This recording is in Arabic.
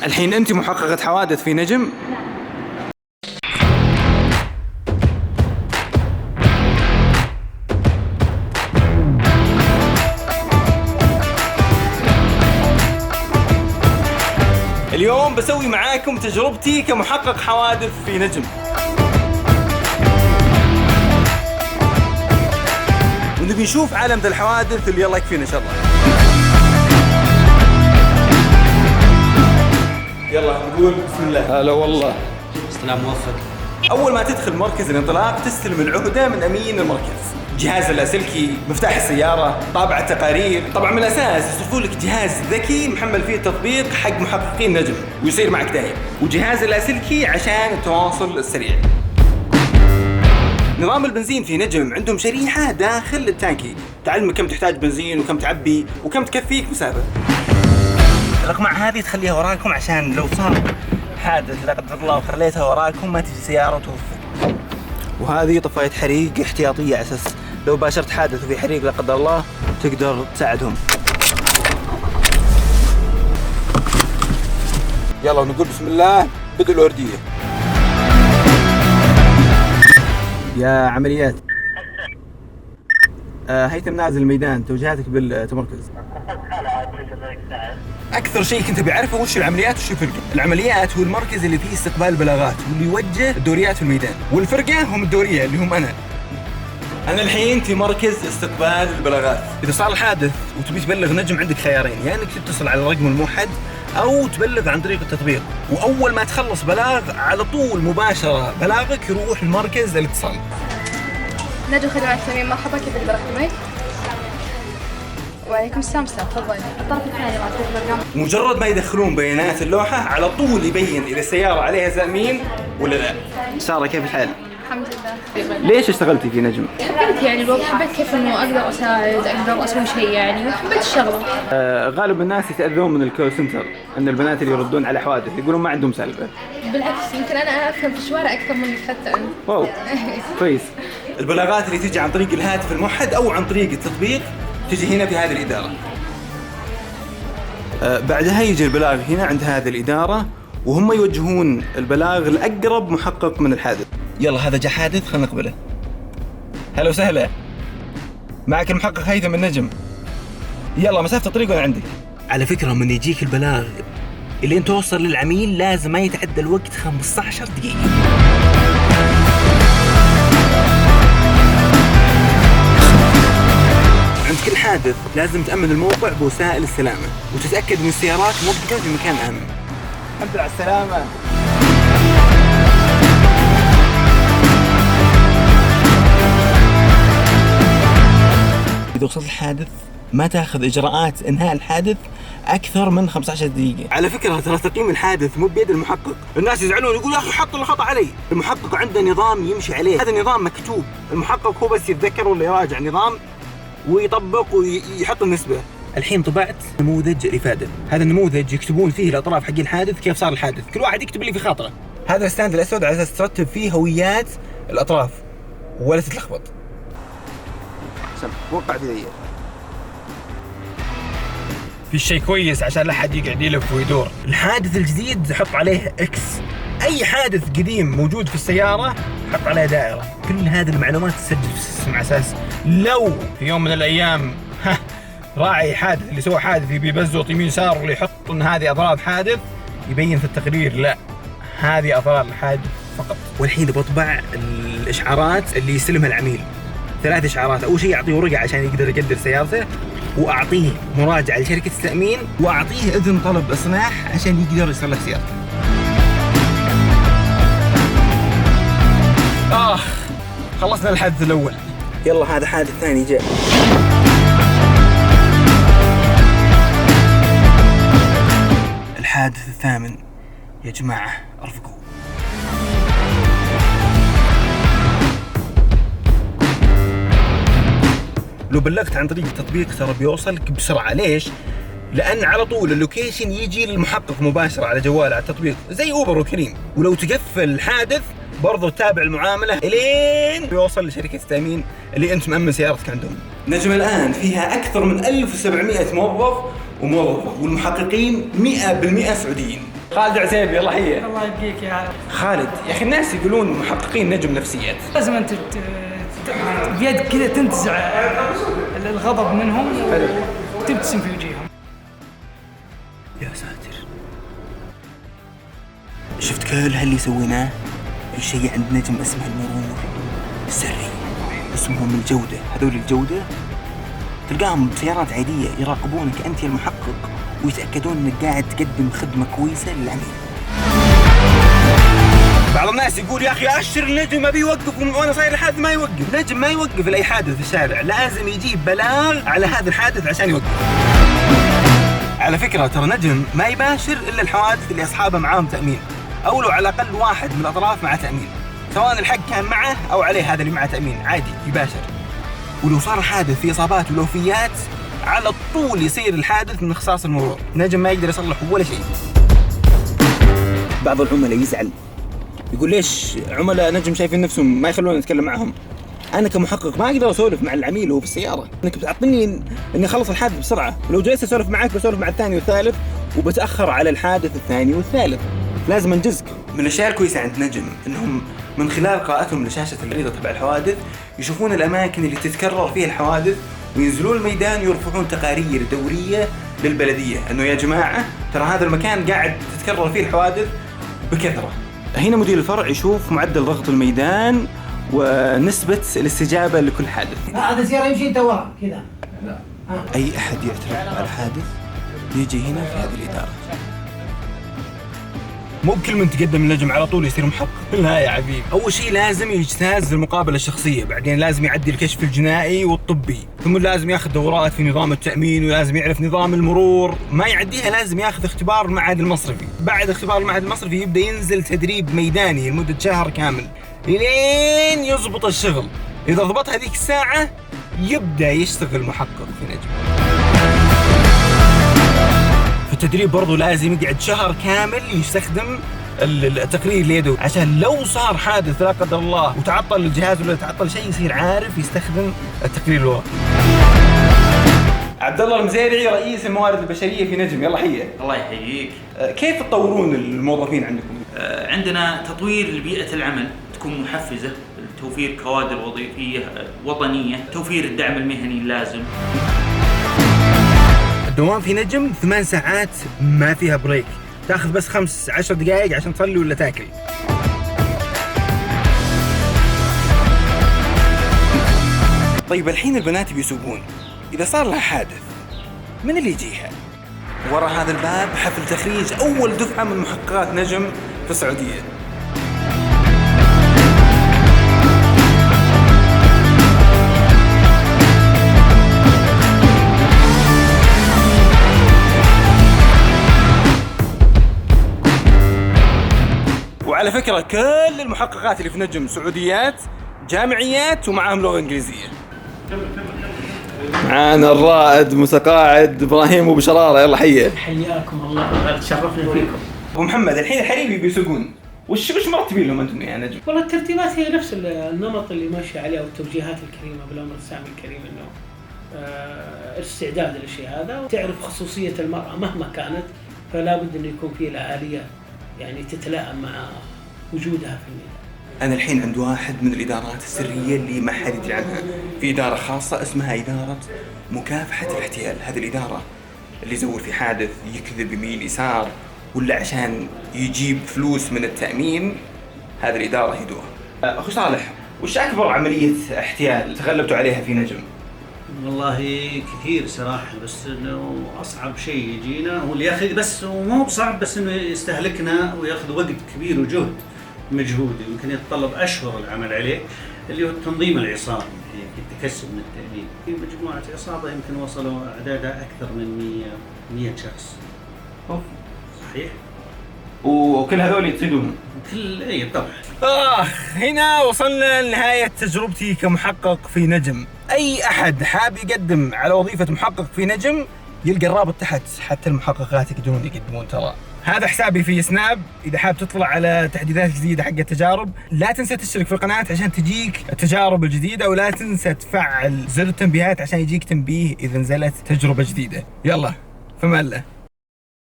الحين أنت محققة حوادث في نجم. اليوم بسوي معاكم تجربتي كمحقق حوادث في نجم، ونبي نشوف عالم ذا الحوادث اللي الله يكفينا شره. يلا نقول بسم الله. هلا والله. استلام موفق. أول ما تدخل مركز الانطلاق تستلم العهدة من أمين المركز، جهاز اللاسلكي، مفتاح السيارة، طابع التقارير. طبعا من الأساس يصرفوا لك جهاز ذكي محمل فيه تطبيق حق محققين نجم ويصير معك دايم، وجهاز اللاسلكي عشان التواصل السريع. نظام البنزين في نجم عندهم شريحة داخل التانكي تعلمك كم تحتاج بنزين وكم تعبي وكم تكفيك مسافة. الأقماع هذه تخليها وراكم عشان لو صار حادث لا قدر الله وخليتها وراكم ما تجي سيارة وتوفر. وهذه طفاية حريق احتياطية على أساس لو باشرت حادث وفي حريق لا قدر الله تقدر تساعدهم. يلا نقول بسم الله. بدء الوردية. يا عمليات. هيثم نازل الميدان، توجيهاتك بالتمركز. اكثر شيء كنت بعرفه وش العمليات وش الفرقه. العمليات هو المركز اللي فيه استقبال البلاغات واللي يوجه الدوريات في الميدان، والفرقه هم الدوريه اللي هم انا الحين في مركز استقبال البلاغات. اذا صار الحادث وتبي تبلغ نجم عندك خيارين، يا انك تتصل على الرقم الموحد او تبلغ عن طريق التطبيق، واول ما تخلص بلاغ على طول مباشره بلاغك يروح لمركز الاتصال. نجم خدمات التأمين، مرحبا، كيف اقدر اخدمك؟ وعليكم السلام، تفضلي. الطرف الثاني راح تطلب. مجرد ما يدخلون بيانات اللوحة على طول يبين إذا السيارة عليها تأمين ولا لا. سارة كيف الحال؟ الحمد لله. ليش اشتغلتي في نجم؟ حبيت يعني الوضع، حبيت كيف انه اقدر اساعد، اقدر اسوي شيء يعني، وحبيت الشغله. غالب الناس يتأذون من الكول سنتر، ان البنات اللي يردون على حوادث يقولون ما عندهم سالفة. بالعكس يمكن انا افهم في الشوارع اكثر منك حتى انت. واو كويس. البلاغات اللي تجي عن طريق الهاتف الموحد او عن طريق التطبيق تجي هنا في هذه الإدارة. بعدها يجي البلاغ هنا عند هذه الإدارة وهم يوجهون البلاغ لأقرب محقق من الحادث. يلا هذا جاء حادث، خلنا نقبله. هلا وسهلا، معك المحقق هيثم من نجم. يلا مسافة الطريق وين عندك؟ على فكرة من يجيك البلاغ اللي انت توصل للعميل لازم ما يتعدى الوقت 15 دقيقة. عند كل حادث لازم تأمن الموقع بوسائل السلامة وتتأكد من السيارات موقفة في مكان آمن. الحمد لله على السلامة. إذا وصلت الحادث ما تاخذ إجراءات إنهاء الحادث أكثر من 15 دقيقة. على فكرة ترى تقييم الحادث مو بيد المحقق، الناس يزعلون يقول يا أخي حط الخطأ علي. المحقق عنده نظام يمشي عليه، هذا النظام مكتوب، المحقق هو بس يتذكر ولا يراجع نظام ويطبق ويحط النسبة. الحين طبعت نموذج الإفادة، هذا النموذج يكتبون فيه الأطراف حق الحادث كيف صار الحادث، كل واحد يكتب اللي في خاطره. هذا الستاند الأسود على أساس ترتب فيه هويات الأطراف ولا تتلخبط. وقع في ذي في شيء كويس عشان لا حد يقعد يلف ويدور. الحادث الجديد حط عليه اكس، اي حادث قديم موجود في السياره حط عليه دائره. كل هذه المعلومات تسجل في السيستم على اساس لو في يوم من الايام راعي حادث اللي سوى حادث يبي يبزط يمين يسار ولا يحط ان هذه اضرار حادث يبين في التقرير لا هذه اضرار الحادث فقط. والحين بطبع الاشعارات اللي يستلمها العميل، 3 إشعارات. أول شيء أعطيه ورقة عشان يقدر يقدر سيارته، وأعطيه مراجعة لشركة التأمين، وأعطيه إذن طلب إصلاح عشان يقدر يصلح سيارته. خلصنا الحادث الأول، يلا هذا حادث ثاني جاء. الحادث الثامن يا جماعة ارفقوا. لو بلغت عن طريق التطبيق ترى بيوصلك بسرعة. ليش؟ لأن على طول اللوكيشن يجي للمحقق مباشرة على جواله على التطبيق زي أوبر وكريم. ولو تقفل الحادث برضو تتابع المعاملة إلين يوصل لشركة التأمين اللي أنت مأمن سيارتك عندهم. نجم الآن فيها أكثر من 1700 موظف وموظفة، والمحققين 100% سعوديين. خالد عسيبي الله يحييه. الله يبقيك يا عالم. خالد يا اخي الناس يقولون محققين نجم نفسيات. لازم انت بيدك كذا تنتزع الغضب منهم وتبتسم في وجههم. يا ساتر، شفت كل هاللي سويناه؟ في شيء عند نجم اسمه المرور السري، اسمهم الجودة. هذول الجودة تلقاهم بسيارات عادية يراقبونك أنت يا المحقق ويتأكدون أنك قاعد تقدم خدمة كويسة للعميل. بعض الناس يقول يا أخي أشر النجم أبي يوقف وأنا صاير الحادث ما يوقف. نجم ما يوقف لأي حادث في الشارع، لازم يجيب بلاغ على هذا الحادث عشان يوقف. على فكرة ترى نجم ما يباشر إلا الحوادث اللي أصحابه معاهم تأمين، أو لو على الأقل واحد من الأطراف معه تأمين، سواء الحق كان معه أو عليه هذا اللي معه تأمين، عادي يباشر. ولو صار حادث في إصابات ولوفيات على طول يصير الحادث من اختصاص المرور. نجم ما يقدر يصلح ولا شيء. بعض العملاء يزعل يقول ليش عملاء نجم شايفين نفسهم ما يخلونا نتكلم معهم؟ أنا كمحقق ما أقدر أسولف مع العميل وهو في السيارة، أنك بتعطيني إني أخلص الحادث بسرعة، ولو جلست أسولف معك بسولف مع الثاني والثالث وبتأخر على الحادث الثاني والثالث. لازم أنجزك. من الأشياء الكويسة عند نجم إنهم من خلال قراءتهم لشاشة الخريطة تبع الحوادث يشوفون الأماكن اللي تتكرر فيها الحوادث وينزلون الميدان يرفعون تقارير دورية للبلدية إنه يا جماعة ترى هذا المكان قاعد تتكرر فيه الحوادث بكثرة. هنا مدير الفرع يشوف معدل ضغط الميدان ونسبة الاستجابة لكل حادث. هذا سيارة يمشي انت ورا كذا. أي أحد يعترف على حادث يجي هنا في هذه الإدارة. مو بكل من تقدم النجم على طول يصير محقق، لا يا عبيد. أول شيء لازم يجتاز المقابلة الشخصية، بعدين لازم يعدي الكشف الجنائي والطبي، ثم لازم ياخذ دورات في نظام التأمين ولازم يعرف نظام المرور. ما يعديها لازم ياخذ اختبار المعهد المصرفي. بعد اختبار المعهد المصرفي يبدأ ينزل تدريب ميداني لمدة شهر كامل لين يضبط الشغل. إذا ضبط هذيك الساعة يبدأ يشتغل محقق في نجم. في التدريب برضو لازم يقعد شهر كامل يستخدم التقرير اليدوي عشان لو صار حادث لا قدر الله وتعطل الجهاز ولا تعطل شيء يصير عارف يستخدم التقرير الورقي. عبد الله المزيرعي رئيس الموارد البشريه في نجم، يلا حيه. الله يحييك. كيف تطورون الموظفين عندكم؟ عندنا تطوير لبيئة العمل تكون محفزة، توفير كوادر وظيفية وطنية، توفير الدعم المهني اللازم. الدوام في نجم 8 ساعات ما فيها بريك، تاخذ بس 5-10 دقائق عشان تصلي ولا تاكل. طيب الحين البنات بيسوقون، إذا صار لها حادث من اللي يجيها؟ وراء هذا الباب حفل تخريج أول دفعة من محققات نجم في السعودية. وعلى فكرة كل المحققات اللي في نجم سعوديات جامعيات ومعاهم لغة إنجليزية. معانا الرائد متقاعد إبراهيم أبو شرارة، يلا حيه. حياكم الله، تشرفنا فيكم. أبو محمد الحين الحريبي بيسوقون، وش مرتبين لهم أنتم يا نجم؟ والله الترتيبات هي نفس النمط اللي ماشي عليه والتوجيهات الكريمة بالأمر السامي الكريم، إنه استعداد للشيء هذا، وتعرف خصوصية المرأة مهما كانت فلا بد إنه يكون فيه لها آلية يعني تتلائم مع وجودها في الميدان. أنا الحين عند واحد من الإدارات السرية اللي ما حد يدري عنها، في إدارة خاصة اسمها إدارة مكافحة الاحتيال. هذه الإدارة اللي يزور في حادث يكذب يمين يسار ولا عشان يجيب فلوس من التأمين، هذه الإدارة يدوها. أخو صالح، وش أكبر عملية احتيال تغلبتوا عليها في نجم؟ والله كثير صراحة، بس إنه أصعب شيء يجينا هو اللي ياخذ، بس ومو بصعب، بس إنه يستهلكنا وياخذ وقت كبير وجهد مجهود يمكن يتطلب أشهر العمل عليه، اللي هو تنظيم العصابة في التكسب من التأمين. في مجموعة عصابة يمكن وصلوا أعدادها أكثر من 100 شخص. صحيح. وكل هذول يتصيدون؟ أي طبعا. هنا وصلنا لنهاية تجربتي كمحقق في نجم. أي أحد حاب يقدم على وظيفة محقق في نجم يلقى الرابط تحت، حتى المحققات يقدرون يقدمون ترى. هذا حسابي في سناب، إذا حاب تطلع على تحديثات جديدة حق التجارب لا تنسى تشترك في القناة عشان تجيك التجارب الجديدة، ولا تنسى تفعل زر التنبيهات عشان يجيك تنبيه إذا نزلت تجربة جديدة. يلا فمان الله.